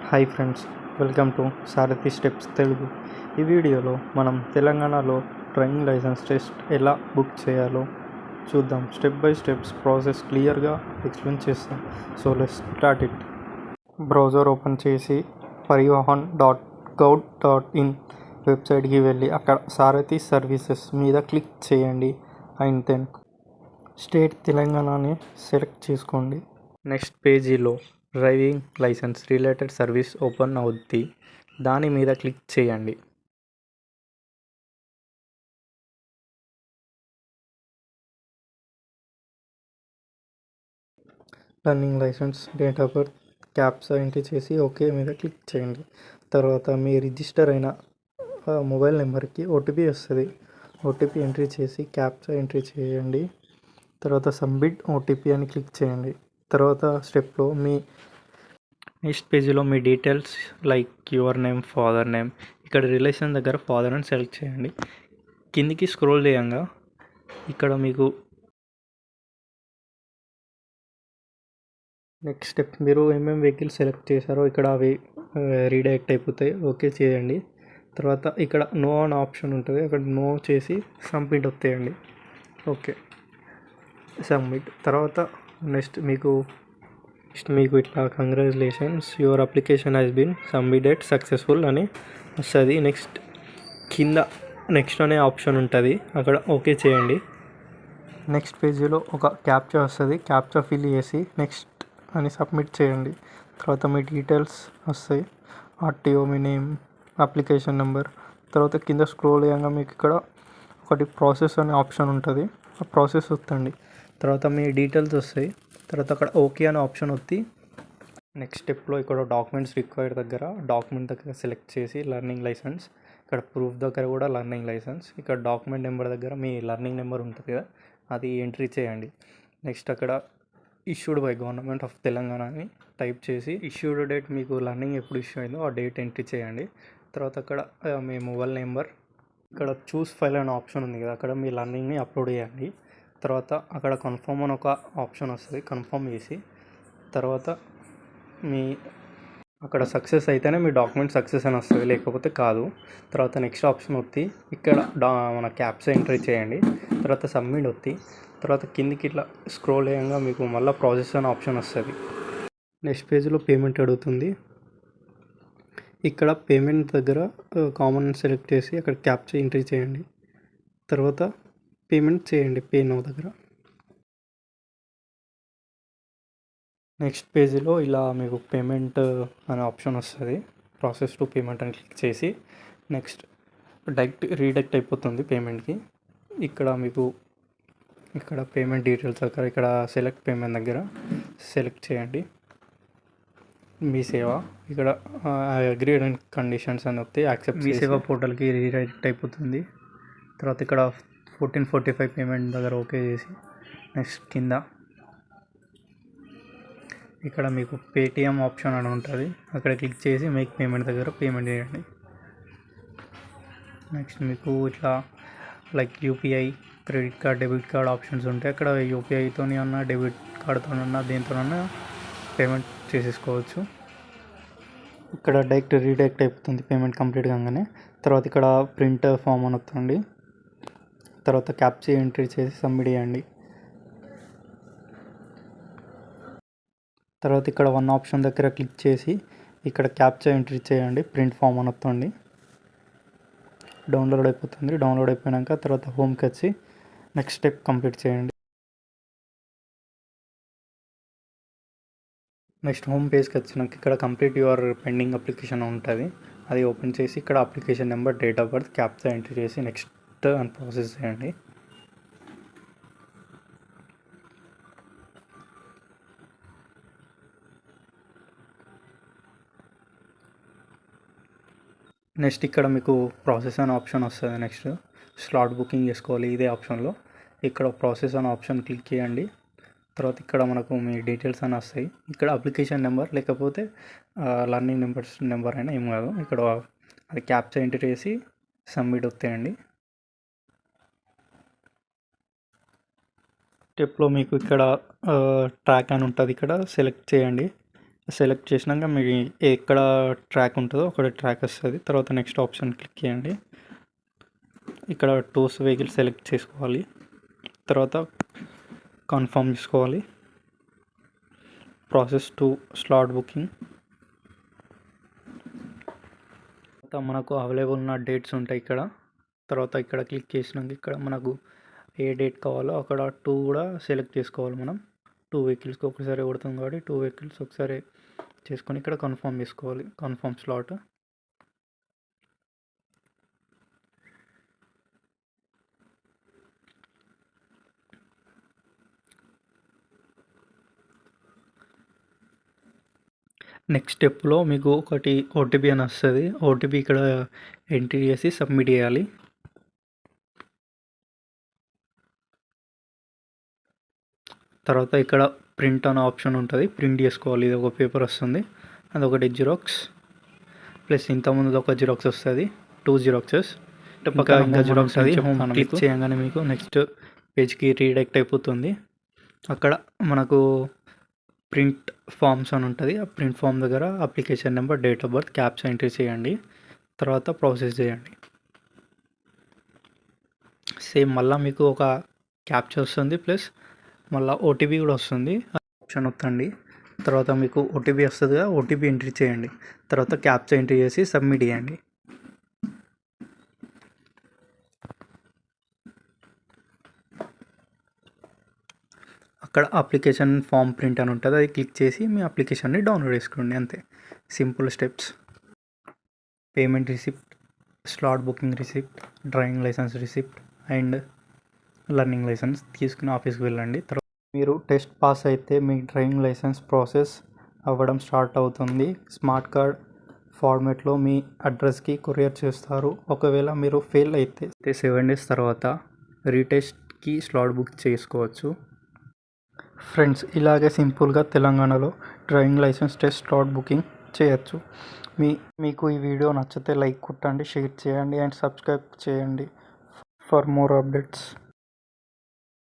Hi friends, welcome to Sarathi steps Telugu. ఈ వీడియోలో మనం తెలంగాణలో డ్రైవింగ్ లైసెన్స్ టెస్ట్ ఎలా బుక్ చేయాలో చూద్దాం. స్టెప్ బై స్టెప్స్ ప్రాసెస్ క్లియర్గా ఎక్స్ప్లెయిన్ చేస్తాం. So let's start it. Browser open చేసి parivahan.gov.in వెబ్సైట్కి వెళ్ళి అక్కడ సారథి సర్వీసెస్ మీద క్లిక్ చేయండి. అండ్ దెన్ స్టేట్ తెలంగాణని సెలెక్ట్ చేసుకోండి. నెక్స్ట్ పేజీలో driving licence related service open అవుద్ది. దాని మీద క్లిక్ చేయండి. Running licence, date of birth, captcha entry చేసి ఓకే మీద క్లిక్ చేయండి. తర్వాత మీ రిజిస్టర్ అయిన మొబైల్ నెంబర్కి ఓటీపీ వస్తుంది. ఓటీపీ ఎంట్రీ చేసి క్యాప్చా ఎంట్రీ చేయండి. తర్వాత సబ్మిట్ ఓటీపీ అని క్లిక్ చేయండి. తర్వాత స్టెప్లో నెక్స్ట్ పేజీలో మీ details like your name, father name, ఇక్కడ రిలేషన్ దగ్గర ఫాదర్ అని సెలెక్ట్ చేయండి. కిందికి స్క్రోల్ చేయంగా ఇక్కడ మీకు నెక్స్ట్ స్టెప్ మీరు ఏమేమి వెహికల్ సెలెక్ట్ చేశారో ఇక్కడ అవి రీడైరెక్ట్ అయిపోతాయి. ఓకే చేయండి. తర్వాత ఇక్కడ నో అని ఆప్షన్ ఉంటుంది, అక్కడ నో చేసి సబ్మిట్ వచ్చేయండి. Okay submit. తర్వాత నెక్స్ట్ మీకు ఇట్లా congratulations your application has been submitted successful అని వస్తుంది. నెక్స్ట్ కింద నెక్స్ట్ అనే ఆప్షన్ ఉంటుంది, అక్కడ ఓకే చేయండి. నెక్స్ట్ పేజీలో ఒక క్యాప్చా వస్తుంది, క్యాప్చా ఫిల్ చేసి నెక్స్ట్ అని సబ్మిట్ చేయండి. తర్వాత మీ డీటెయిల్స్ వస్తాయి, ఆర్టీఓ, మీ నేమ్, అప్లికేషన్ నెంబర్. తర్వాత కింద స్క్రోల్ చేయగా మీకు ఇక్కడ ఒకటి ప్రాసెస్ అనే ఆప్షన్ ఉంటుంది, ఆ ప్రాసెస్ వస్తుంది. తర్వాత మీ డీటెయిల్స్ వస్తాయి. తర్వాత అక్కడ ఓకే అనే ఆప్షన్ వస్తుంది. నెక్స్ట్ స్టెప్లో ఇక్కడ డాక్యుమెంట్స్ రిక్వైర్డ్ దగ్గర డాక్యుమెంట్ దగ్గర సెలెక్ట్ చేసి లర్నింగ్ లైసెన్స్, ఇక్కడ ప్రూఫ్ దగ్గర కూడా లర్నింగ్ లైసెన్స్, ఇక్కడ డాక్యుమెంట్ నెంబర్ దగ్గర మీ లర్నింగ్ నెంబర్ ఉంటుంది కదా, అది ఎంట్రీ చేయండి. నెక్స్ట్ అక్కడ issued by government of Telangana అని టైప్ చేసి ఇష్యూడ్ డేట్, మీకు లర్నింగ్ ఎప్పుడు ఇష్యూ అయిందో ఆ డేట్ ఎంట్రీ చేయండి. తర్వాత అక్కడ మీ మొబైల్ నెంబర్, ఇక్కడ చూస్ ఫైల్ అనే ఆప్షన్ ఉంది కదా, అక్కడ మీ లర్నింగ్ని అప్లోడ్ చేయండి. తర్వాత అక్కడ కన్ఫర్మ్ అని ఒక ఆప్షన్ వస్తుంది, కన్ఫర్మ్ చేసి తర్వాత మీ అక్కడ సక్సెస్ అయితేనే మీ డాక్యుమెంట్ సక్సెస్ అని వస్తుంది, లేకపోతే కాదు. తర్వాత నెక్స్ట్ ఆప్షన్ వస్తుంది, ఇక్కడ మన క్యాప్చా ఎంట్రీ చేయండి. తర్వాత సబ్మిట్ వస్తుంది. తర్వాత కిందికి ఇట్లా స్క్రోల్ చేయగా మీకు మళ్ళీ ప్రాసెస్ అనే ఆప్షన్ వస్తుంది. నెక్స్ట్ పేజ్లో పేమెంట్ అడుగుతుంది, ఇక్కడ పేమెంట్ దగ్గర కామన్ సెలెక్ట్ చేసి అక్కడ క్యాప్చా ఎంట్రీ చేయండి. తర్వాత పేమెంట్ చేయండి పే నౌ దగ్గర. నెక్స్ట్ పేజీలో ఇలా మీకు పేమెంట్ అనే ఆప్షన్ వస్తుంది, ప్రాసెస్ టు పేమెంట్ అని క్లిక్ చేసి నెక్స్ట్ రీడైరెక్ట్ అయిపోతుంది పేమెంట్కి. ఇక్కడ మీకు ఇక్కడ పేమెంట్ డీటెయిల్స్ దగ్గర ఇక్కడ సెలెక్ట్ పేమెంట్ దగ్గర సెలెక్ట్ చేయండి మీ సేవ. ఇక్కడ అగ్రీడ్ అండ్ కండిషన్స్ అని వస్తే యాక్సెప్ట్ మీ సేవ పోర్టల్కి రీడైరెక్ట్ అయిపోతుంది. తర్వాత ఇక్కడ 1445 పేమెంట్ దగ్గర ఓకే చేసి నెక్స్ట్ కింద ఇక్కడ మీకు పేటిఎం ఆప్షన్ అని ఉంటుంది, అక్కడ క్లిక్ చేసి మేక్ పేమెంట్ దగ్గర పేమెంట్ చేయండి. నెక్స్ట్ మీకు ఇట్లా like UPI, credit card, debit card options ఉంటాయి. అక్కడ యూపీఐతోని అన్నా డెబిట్ కార్డ్తోనన్నా దేనితోనన్నా పేమెంట్ చేసేసుకోవచ్చు. ఇక్కడ రీడైరెక్ట్ అయిపోతుంది పేమెంట్ కంప్లీట్ కాగానే. తర్వాత ఇక్కడ ప్రింట్ ఫామ్ అని వస్తుంది, తర్వాత క్యాప్చా ఎంట్రీ చేసి సబ్మిట్ చేయండి. తర్వాత ఇక్కడ వన్ ఆప్షన్ దగ్గర క్లిక్ చేసి ఇక్కడ క్యాప్చా ఎంట్రీ చేయండి. ప్రింట్ ఫామ్ అని వస్తుంది, డౌన్లోడ్ అయిపోతుంది. డౌన్లోడ్ అయిపోయాక తర్వాత హోమ్కి వచ్చి నెక్స్ట్ స్టెప్ కంప్లీట్ చేయండి. నెక్స్ట్ హోమ్ పేజ్కి వచ్చినాక ఇక్కడ కంప్లీట్ యువర్ పెండింగ్ అప్లికేషన్ ఉంటుంది, అది ఓపెన్ చేసి ఇక్కడ application number, date of birth, captcha entry చేసి నెక్స్ట్ అని ప్రాసెస్ చేయండి. నెక్స్ట్ ఇక్కడ మీకు ప్రాసెస్ అనే ఆప్షన్ వస్తుంది. నెక్స్ట్ స్లాట్ బుకింగ్ చేసుకోవాలి ఇదే ఆప్షన్లో. ఇక్కడ ప్రాసెస్ అనే ఆప్షన్ క్లిక్ చేయండి. తర్వాత ఇక్కడ మనకు మీ డీటెయిల్స్ అని వస్తాయి, ఇక్కడ అప్లికేషన్ నెంబర్ లేకపోతే లర్నింగ్ నెంబర్ అయినా ఏం కాదు, ఇక్కడ అది క్యాప్చా ఎంట్రీ చేసి సబ్మిట్ వచ్చేయండి. స్టెప్లో మీకు ఇక్కడ ట్రాక్ అని ఉంటుంది, ఇక్కడ సెలెక్ట్ చేయండి. సెలెక్ట్ చేసినాక మీ ఎక్కడ ట్రాక్ ఉంటుందో అక్కడ ట్రాక్ వస్తుంది. తర్వాత నెక్స్ట్ ఆప్షన్ క్లిక్ చేయండి. ఇక్కడ టూస్ వెహికల్ సెలెక్ట్ చేసుకోవాలి. తర్వాత కన్ఫర్మ్ చేసుకోవాలి. Process to slot booking. తర్వాత మనకు అవైలబుల్ ఉన్న డేట్స్ ఉంటాయి ఇక్కడ. తర్వాత ఇక్కడ క్లిక్ చేసినాక ఇక్కడ మనకు ఏ డేట్ కావాలో అక్కడ 2 కూడా సెలెక్ట్ చేసుకోవాలి. మనం 2 వెహికల్స్కి ఒకసారి కొడతాం కాబట్టి 2 వెహికల్స్ ఒకసారి చేసుకొని ఇక్కడ కన్ఫర్మ్ చేసుకోవాలి. Confirm slot. నెక్స్ట్ స్టెప్లో మీకు ఒకటి ఓటీపీ అని వస్తుంది. ఓటీపీ ఇక్కడ ఎంట్రీ చేసి సబ్మిట్ చేయాలి. తర్వాత ఇక్కడ ప్రింట్ అనే ఆప్షన్ ఉంటుంది. ప్రింట్ చేసుకోవాలి. ఇది ఒక పేపర్ వస్తుంది, అదొకటి జిరాక్స్ ప్లస్ ఇంతకుముందు ఒక జిరాక్స్ వస్తుంది, 2 జిరాక్సెస్. ఇంకా జిరాక్స్ అది క్లిక్ చేయగానే మీకు నెక్స్ట్ పేజ్కి రీడైరెక్ట్ అయిపోతుంది. అక్కడ మనకు ప్రింట్ ఫామ్స్ అని ఉంటుంది. ఆ ప్రింట్ ఫామ్ దగ్గర application number, date of birth, captcha entry చేయండి. తర్వాత ప్రాసెస్ చేయండి. సేమ్ మళ్ళీ మీకు ఒక క్యాప్చా వస్తుంది, ప్లస్ మళ్ళీ ఓటీపీ కూడా వస్తుంది. ఆప్షన్ వస్తుంది. తర్వాత మీకు ఓటీపీ వస్తుంది కదా, ఓటీపీ ఎంట్రీ చేయండి. తర్వాత క్యాప్చా ఎంట్రీ చేసి సబ్మిట్ చేయండి. అక్కడ అప్లికేషన్ ఫామ్ ప్రింట్ అని ఉంటుంది, అది క్లిక్ చేసి మీ అప్లికేషన్ని డౌన్లోడ్ చేసుకోండి. అంతే, simple steps. Payment receipt, slot booking receipt, driving licence receipt and learning licence తీసుకుని ఆఫీస్కి వెళ్ళండి. తర్వాత మీరు టెస్ట్ పాస్ అయితే మీ డ్రైవింగ్ లైసెన్స్ ప్రాసెస్ అవ్వడం స్టార్ట్ అవుతుంది. స్మార్ట్ కార్డ్ ఫార్మేట్లో మీ అడ్రస్కి కొరియర్ చేస్తారు. ఒకవేళ మీరు ఫెయిల్ అయితే 7 days తర్వాత రీటెస్ట్కి స్లాట్ బుక్ చేసుకోవచ్చు. ఫ్రెండ్స్, ఇలాగే సింపుల్గా తెలంగాణలో driving licence test slot booking చేయొచ్చు. మీకు ఈ వీడియో నచ్చితే లైక్ కొట్టండి, షేర్ చేయండి అండ్ సబ్స్క్రైబ్ చేయండి ఫర్ మోర్ అప్డేట్స్.